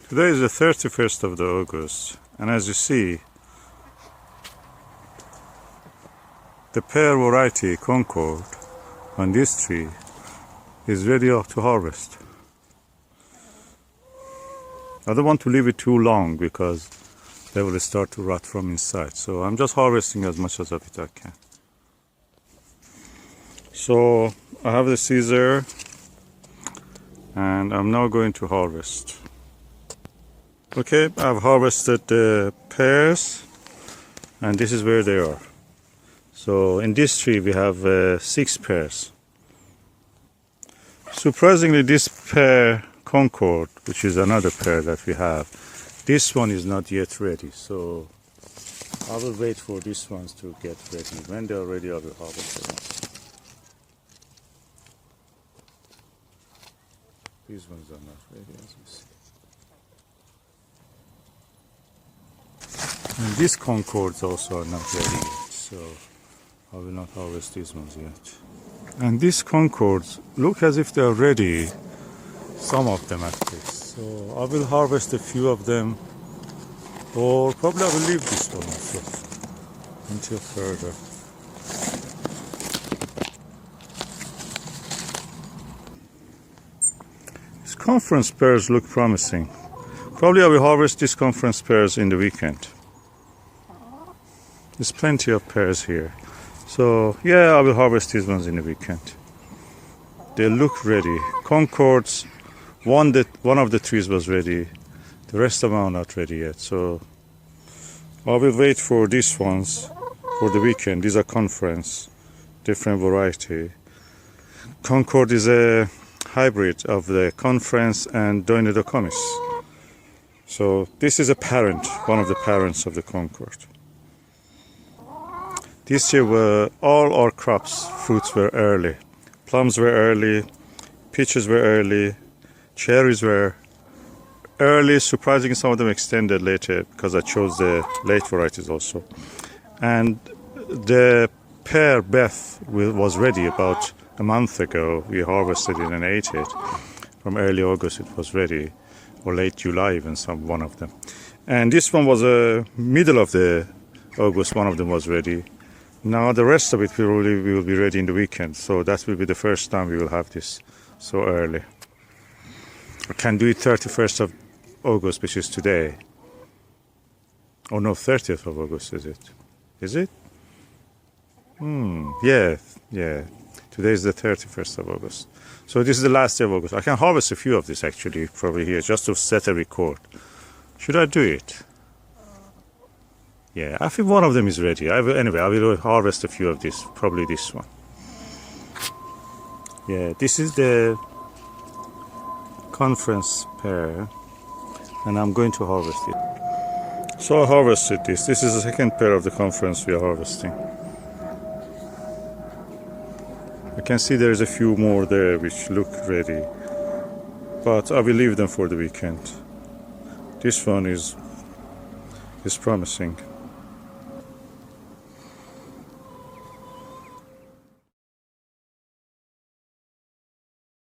Today is the 31st of August, and as you see, the pear variety Concorde on this tree is ready to harvest. I don't want to leave it too long because they will start to rot from inside. So I'm just harvesting as much of it I can. So I have the scissor and I'm now going to harvest. Okay, I've harvested the pears and this is where they are. So in this tree we have 6 pears. Surprisingly, this pear Concorde, which is another pear that we have, this one is not yet ready. So I will wait for these ones to get ready. When they are ready, I will harvest them. These ones are not ready, as you see. And these Concords also are not ready yet, so I will not harvest these ones yet. And these Concords look as if they are ready, some of them at least. So I will harvest a few of them, or probably I will leave this one also until further. These conference pears look promising. Probably I will harvest these conference pears in the weekend. There's plenty of pears here. So yeah, I will harvest these ones in the weekend. They look ready. Concords, one of the trees was ready. The rest of them are not ready yet. So I will wait for these ones for the weekend. These are conference, different variety. Concorde is a hybrid of the conference and Doinodocomis. So this is a parent, one of the parents of the Concorde. This year all our crops, fruits were early. Plums were early, peaches were early, cherries were early. Surprisingly, some of them extended later because I chose the late varieties also. And the pear Beth was ready about a month ago. We harvested it and ate it. From early August it was ready, or late July even, one of them. And this one was middle of the August, one of them was ready. Now the rest of it will be ready in the weekend, so that will be the first time we will have this so early. I can do it 31st of August, which is today. Oh no, 30th of August is it? Is it? Yeah. Today is the 31st of August. So this is the last day of August. I can harvest a few of this actually, probably here, just to set a record. Should I do it? Yeah, I think one of them is ready. Anyway, I will harvest a few of this, probably this one. Yeah, this is the conference pear, and I'm going to harvest it. So I harvested this. This is the second pear of the conference we are harvesting. I can see there's a few more there which look ready, but I will leave them for the weekend. This one is promising.